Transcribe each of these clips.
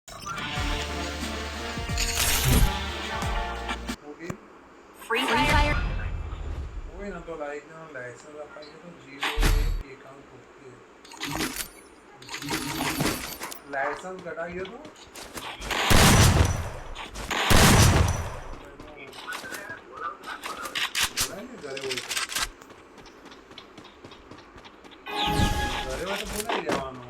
Free Fire. કોઈ નતો લાઈનો લાયસન્સ અપાઈ તો 0 એકાઉન્ટ ઓકે લાયસન્સ કઢાવ્યો તો બોલાય ને ઘરે હોય તો બોલાઈ જવાનું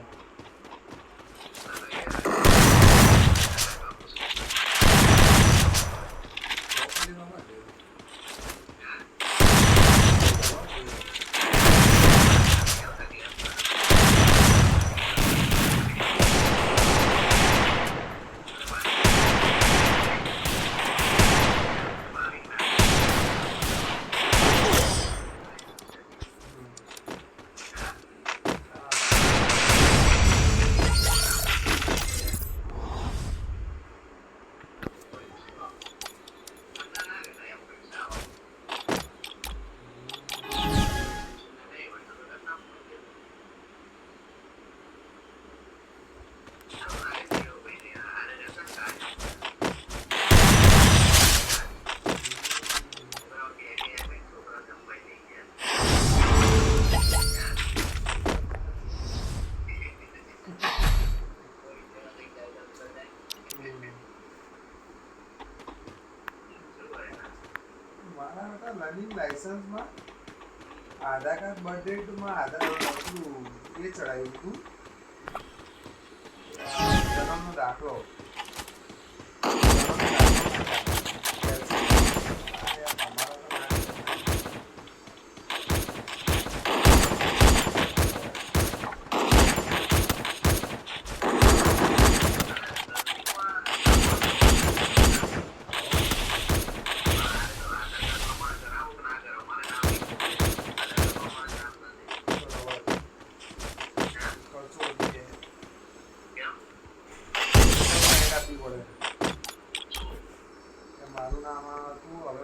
લર્નિંગ લાયસન્સમાં આધાર કાર્ડ બર્થડેટમાં આધાર આપણું એ ચડાવ્યું હતું જન્મનો દાખલો મારું નામ હતું હવે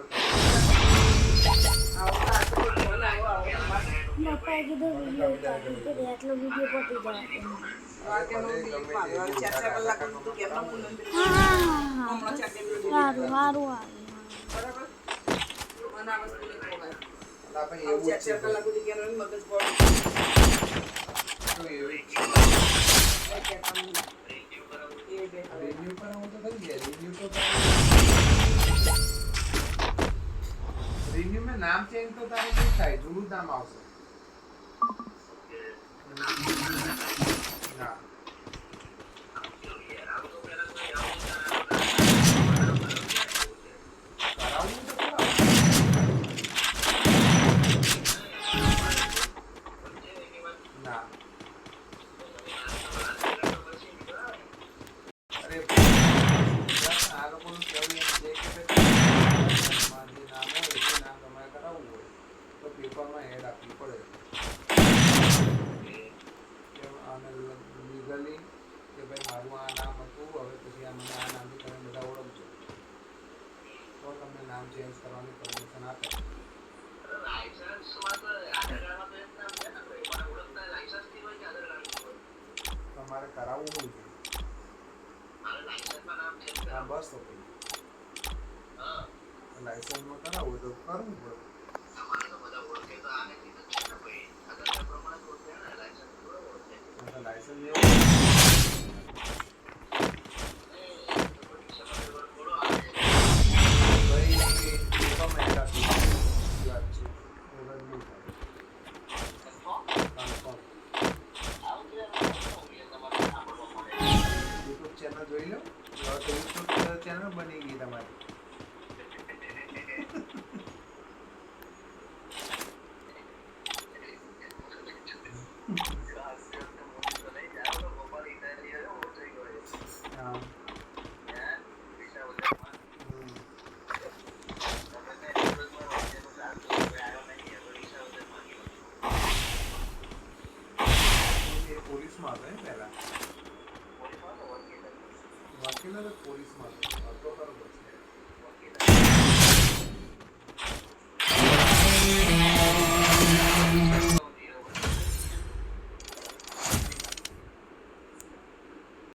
એટલો વિડીયો પતી रिन्यू में नाम चेंज तो तारे नहीं થાય જૂનું નામ આવશે ના પેપરમાં એડ આપવી પડે અને લીગલી કે ભાઈ મારું આ નામ હતું હવે પછી આ મને આ નામથી તમે બધા ઓળખજો તો તમને નામ ચેન્જ કરવાની પરમિશન આપે તમારે કરાવવું હોય હા બસ તો લાયસન્સમાં કરાવવું તો કરવું પડે લાયસન્સ યુટ્યુબ ચેનલ જોઈ લો યુટ્યુબ ચેનલ બની ગઈ તમારી પોલીસમાં હતો પહેલા વકીલ પોલીસમાં હતો ખરો